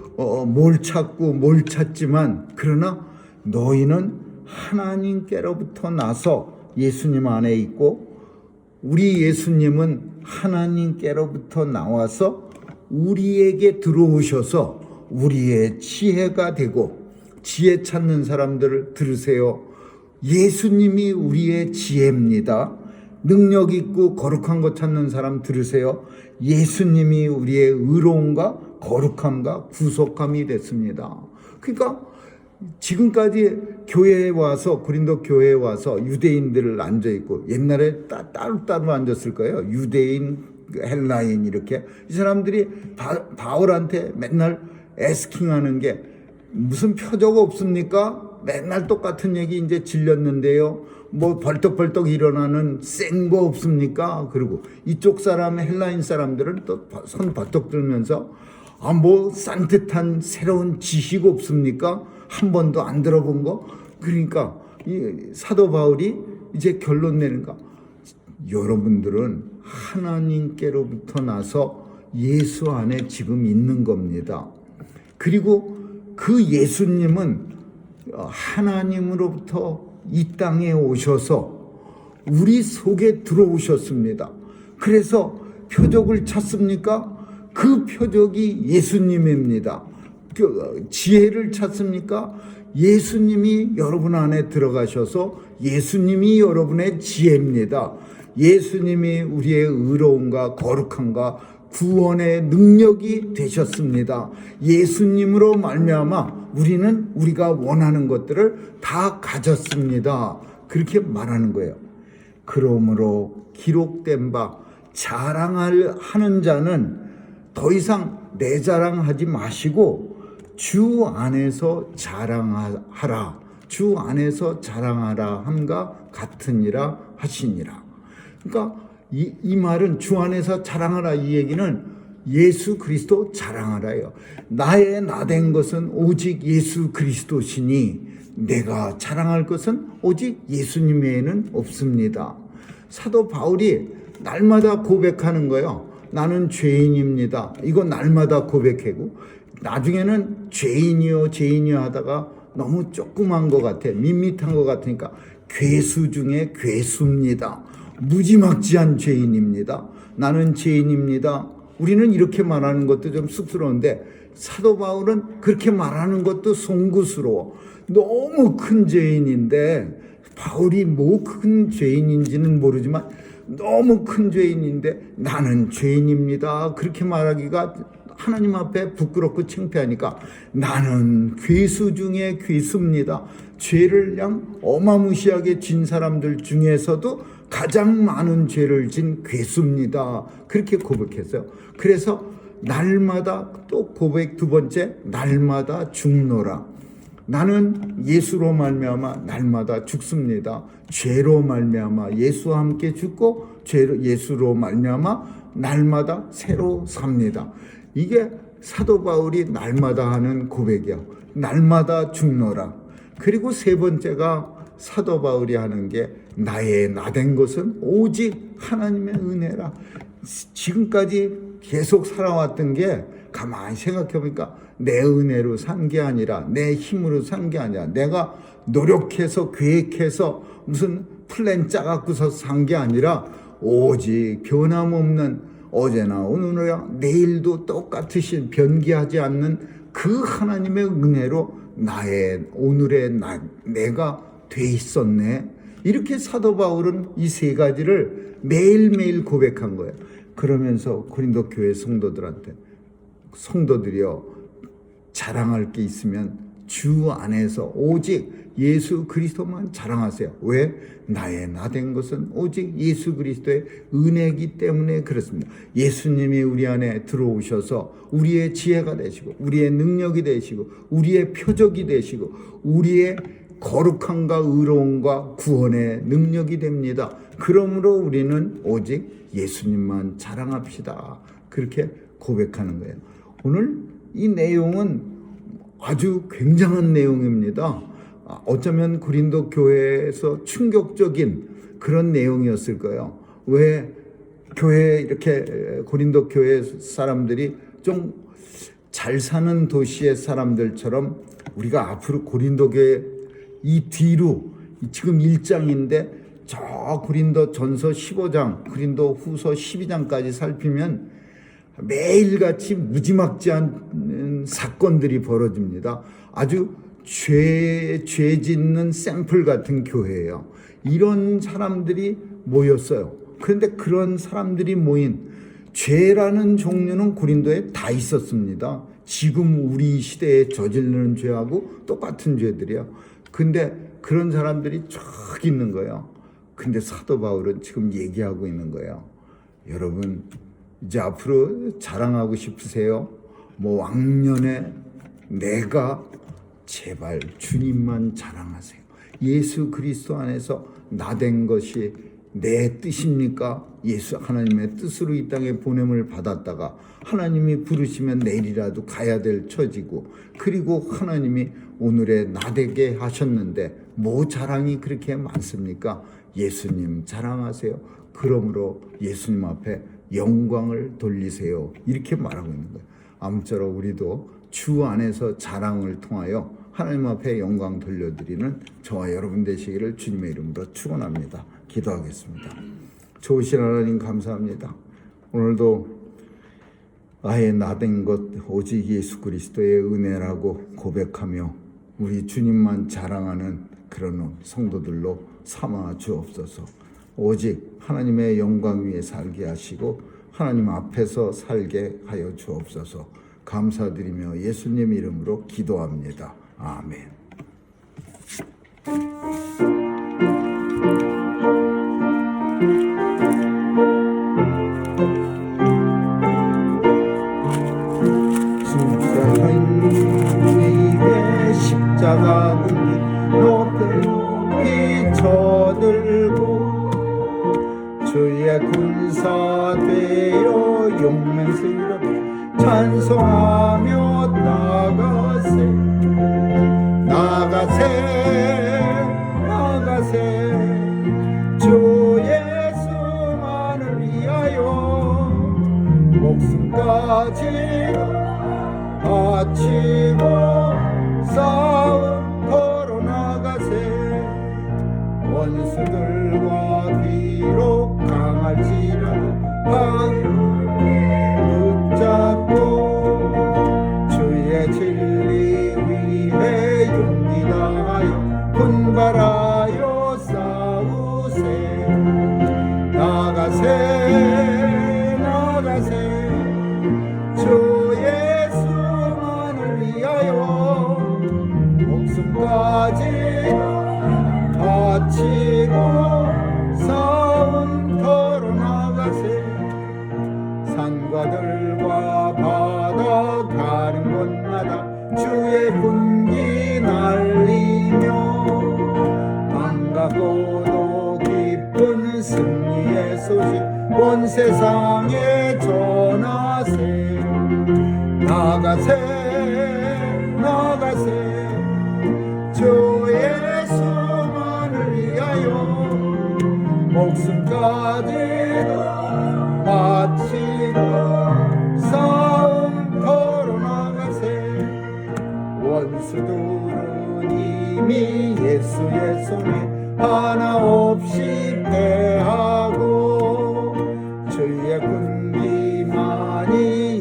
뭘 찾고 뭘 찾지만, 그러나 너희는 하나님께로부터 나서 예수님 안에 있고, 우리 예수님은 하나님께로부터 나와서 우리에게 들어오셔서 우리의 지혜가 되고, 지혜 찾는 사람들을 들으세요. 예수님이 우리의 지혜입니다. 능력 있고 거룩한 것 찾는 사람 들으세요. 예수님이 우리의 의로움과 거룩함과 구속함이 됐습니다. 그러니까 지금까지 교회에 와서, 고린도 교회에 와서 유대인들을 앉아있고, 옛날에 따로따로 앉았을 거예요. 유대인, 헬라인 이렇게. 이 사람들이 바울한테 맨날 애스킹하는 게 무슨 표적 없습니까? 맨날 똑같은 얘기 이제 질렸는데요. 뭐 벌떡벌떡 일어나는 센 거 없습니까? 그리고 이쪽 사람, 헬라인 사람들은 또 손 벌떡 들면서 뭐 산뜻한 새로운 지식 없습니까? 한 번도 안 들어본 거? 그러니까 이 사도 바울이 이제 결론 내는 거. 여러분들은 하나님께로부터 나서 예수 안에 지금 있는 겁니다. 그리고 그 예수님은 하나님으로부터 이 땅에 오셔서 우리 속에 들어오셨습니다. 그래서 표적을 찾습니까? 그 표적이 예수님입니다. 지혜를 찾습니까? 예수님이 여러분 안에 들어가셔서 예수님이 여러분의 지혜입니다. 예수님이 우리의 의로움과 거룩함과 구원의 능력이 되셨습니다. 예수님으로 말미암아 우리는 우리가 원하는 것들을 다 가졌습니다. 그렇게 말하는 거예요. 그러므로 기록된 바 자랑을 하는 자는 더 이상 내 자랑하지 마시고 주 안에서 자랑하라. 주 안에서 자랑하라 함과 같으니라 하시니라. 그러니까 이 말은 주 안에서 자랑하라, 이 얘기는 예수 그리스도 자랑하라요. 나의 나된 것은 오직 예수 그리스도시니 내가 자랑할 것은 오직 예수님 외에는 없습니다. 사도 바울이 날마다 고백하는 거예요. 나는 죄인입니다. 이거 날마다 고백하고 나중에는 죄인이요 하다가 너무 조그만 것 같아, 밋밋한 것 같으니까 괴수 중에 괴수입니다. 무지막지한 죄인입니다. 나는 죄인입니다. 우리는 이렇게 말하는 것도 좀 쑥스러운데 사도 바울은 그렇게 말하는 것도 송구스러워. 너무 큰 죄인인데, 바울이 뭐 큰 죄인인지는 모르지만 너무 큰 죄인인데 나는 죄인입니다. 그렇게 말하기가 하나님 앞에 부끄럽고 창피하니까 나는 괴수 중에 괴수입니다. 죄를 그냥 어마무시하게 진 사람들 중에서도 가장 많은 죄를 진 괴수입니다. 그렇게 고백했어요. 그래서 날마다 또 고백 두 번째, 날마다 죽노라. 나는 예수로 말미암아 날마다 죽습니다. 죄로 말미암아 예수와 함께 죽고 예수로 말미암아 날마다 새로 삽니다. 이게 사도 바울이 날마다 하는 고백이야. 날마다 죽노라. 그리고 세 번째가 사도 바울이 하는 게 나의 나된 것은 오직 하나님의 은혜라. 지금까지 계속 살아왔던 게 가만히 생각해보니까 내 은혜로 산 게 아니라 내 힘으로 산 게 아니라 내가 노력해서 계획해서 무슨 플랜 짜갖고서 산 게 아니라 오직 변함없는 어제나 오늘이나 내일도 똑같으신 변기하지 않는 그 하나님의 은혜로 나의 오늘의 내가 돼 있었네. 이렇게 사도 바울은 이 세 가지를 매일매일 고백한 거예요. 그러면서 고린도 교회 성도들이여 자랑할 게 있으면 주 안에서 오직 예수 그리스도만 자랑하세요. 왜? 나의 나된 것은 오직 예수 그리스도의 은혜이기 때문에 그렇습니다. 예수님이 우리 안에 들어오셔서 우리의 지혜가 되시고 우리의 능력이 되시고 우리의 표적이 되시고 우리의 거룩함과 의로움과 구원의 능력이 됩니다. 그러므로 우리는 오직 예수님만 자랑합시다. 그렇게 고백하는 거예요. 오늘 이 내용은 아주 굉장한 내용입니다. 어쩌면 고린도 교회에서 충격적인 그런 내용이었을 거예요. 왜 교회 이렇게 고린도 교회 사람들이 좀 잘 사는 도시의 사람들처럼 우리가 앞으로 고린도 교회 이 뒤로 지금 1장인데 저 고린도 전서 15장, 고린도 후서 12장까지 살피면 매일같이 무지막지한 사건들이 벌어집니다. 아주 죄 짓는 샘플 같은 교회예요. 이런 사람들이 모였어요. 그런데 그런 사람들이 모인 죄라는 종류는 고린도에 다 있었습니다. 지금 우리 시대에 저지르는 죄하고 똑같은 죄들이요. 근데 그런 사람들이 쫙 있는 거예요. 근데 사도 바울은 지금 얘기하고 있는 거예요. 여러분, 이제 앞으로 자랑하고 싶으세요? 뭐 왕년에 내가 제발 주님만 자랑하세요. 예수 그리스도 안에서 나된 것이 내 뜻입니까? 예수 하나님의 뜻으로 이 땅에 보냄을 받았다가 하나님이 부르시면 내일이라도 가야 될 처지고, 그리고 하나님이 오늘의 나되게 하셨는데 뭐 자랑이 그렇게 많습니까? 예수님 자랑하세요. 그러므로 예수님 앞에 영광을 돌리세요. 이렇게 말하고 있는 거예요. 아무쪼록 우리도 주 안에서 자랑을 통하여 하나님 앞에 영광 돌려드리는 저와 여러분 되시기를 주님의 이름으로 축원합니다. 기도하겠습니다. 좋으신 하나님 감사합니다. 오늘도 아예 나된 것 오직 예수 그리스도의 은혜라고 고백하며 우리 주님만 자랑하는 그런 성도들로 삼아 주옵소서. 오직 하나님의 영광 위에 살게 하시고 하나님 앞에서 살게 하여 주옵소서. 감사드리며 예수님 이름으로 기도합니다. 아멘. 주님의 십자가 높이 높이 쳐들고 주의 군사 되어 용맹스럽게 찬송하며 나가세 나가세 나가세 주 예수만을 위하여 목숨까지 바치고 싸움 걸어 나가세 원수들과 비록 강할지라도 붙잡고 주의 진리 위에 용기 다하여 분발하여 싸우세 나가세 나가세 주 예수만을 위하여 목숨까지 바치고 싸움 걸어 나가세 산과들과 바다 가는 곳마다 주의 군기 날리며 반갑고도 기쁜 승리의 소식 온 세상에 전하세 나가세 나가세 주 예수만을 위하여 목숨까지 바치고 싸움 걸어 나가세 원수들은 이미 예수의 손에 하나 없이 패하고 주의 군기만이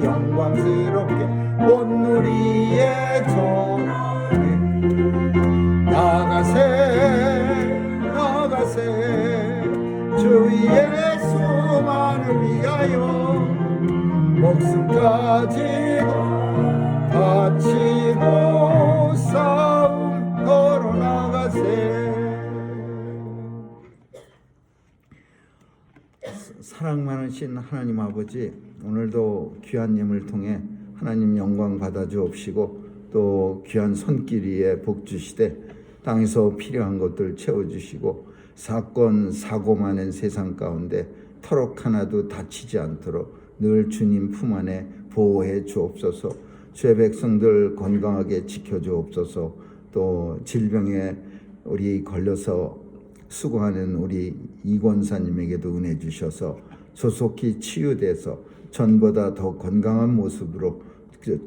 영광스럽게 온 누리에 전하네 나가세 나가세 주 예수만을 위하여 목숨까지 바치고 싸움 걸어 나가세 사랑 많으신 하나님 아버지 오늘도 귀한 예물 통해 하나님 영광 받아 주옵시고 또 귀한 손길 위에 복 주시되 땅에서 필요한 것들 채워주시고 사건 사고 많은 세상 가운데 터럭 하나도 다치지 않도록 늘 주님 품 안에 보호해 주옵소서. 주의 백성들 건강하게 지켜 주옵소서. 또 질병에 우리 걸려서 수고하는 우리 이권사님에게도 은혜 주셔서 조속히 치유돼서 전보다 더 건강한 모습으로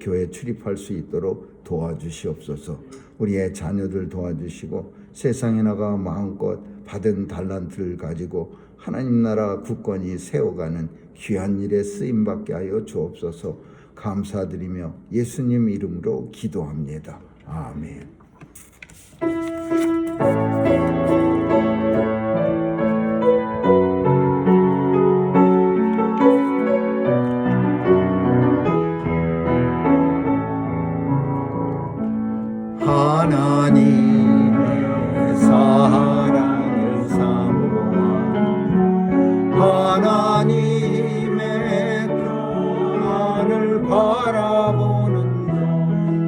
교회 출입할 수 있도록 도와주시옵소서. 우리의 자녀들 도와주시고 세상에 나가 마음껏 받은 달란트를 가지고 하나님 나라 굳건히 세워가는 귀한 일에 쓰임받게 하여 주옵소서. 감사드리며 예수님 이름으로 기도합니다. 아멘. 하나님의 사랑을 사모하는 하나님의 평안을 바라보는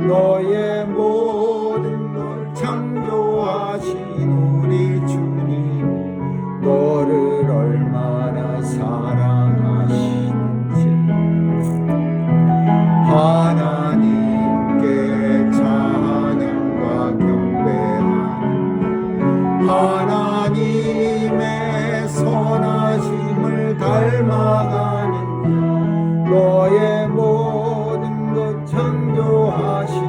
너의 모든 것 창조하신 우리 주님 너를 얼마나 사랑하시는지 하나님께 찬양과 경배하는 하나님의 선하심을 닮아가는 너의 모든 것 창조하신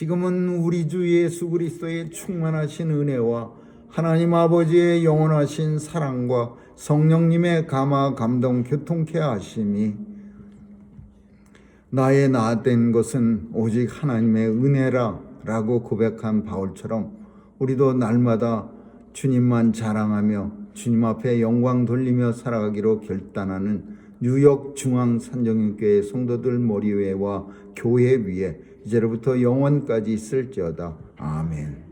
지금은 우리 주 예수 그리스도의 충만하신 은혜와 하나님 아버지의 영원하신 사랑과 성령님의 감화 감동 교통케 하심이 나의 나 된 것은 오직 하나님의 은혜라 라고 고백한 바울처럼 우리도 날마다 주님만 자랑하며 주님 앞에 영광 돌리며 살아가기로 결단하는 뉴욕 중앙산정교회 성도들 머리 위와 교회 위에 이제로부터 영원까지 있을지어다. 아멘.